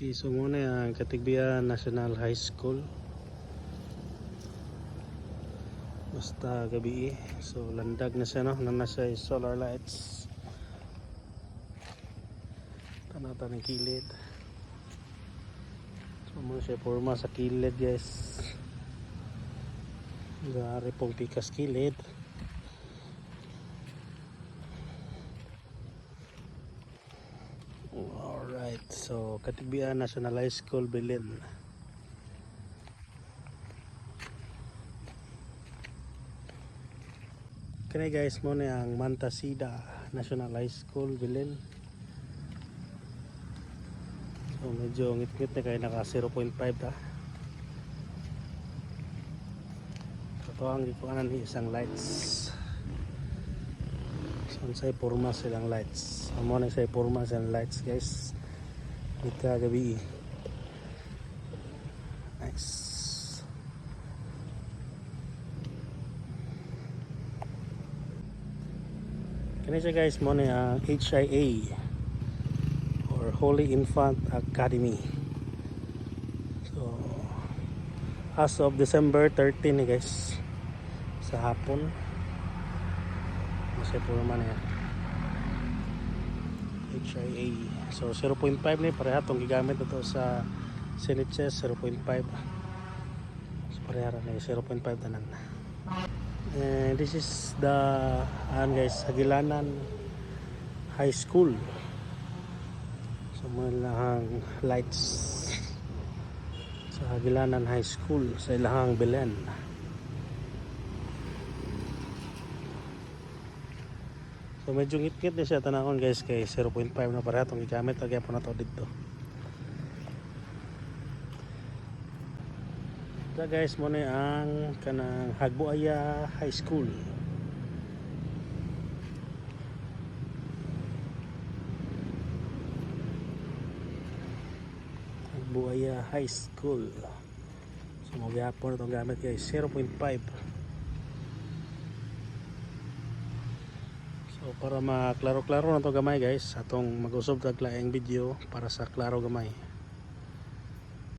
Okay, so muna yung Katigbian National High School. Basta gabi so landag na siya, no? Na siya solar lights. Tanata ng kilid. So muna siya forma sa kilid, guys. Gari pong pikas kilid. Alright, so Katigbian National High School, Belen. Kani guys, mo na ang Mantasida National High School, Belen. So medyo ngit-ngit na kayo, naka 0.5 ta. Ito ang ikuanan ni isang lights. So say porma silang lights. Amo na say porma silang lights, guys. Ika gabi. Nice. Kani siya guys, mo na ang HIA or Holy Infant Academy. So as of December 13 ni guys, sa hapon masaya po naman yan HIA. So 0.5 ni pareha itong gigamit na to sa Siliches. 0.5 so pareha na 0.5 tanan. And this is the guys, Hagilanan High School. So mga ilahang lights sa Hagilanan High School sa ilahang Belen. So medyo ngit-ngit na siya tanahon guys, kay 0.5 na pareha itong gigamit. Lagyan po na to dito. So guys, mo na ang kanang Hagbuaya High School. Hagbuaya High School. So magyapon itong gamit guys, 0.5. So para maklaro-klaro na to gamay guys, atong mag-usab tag laing video para sa klaro gamay.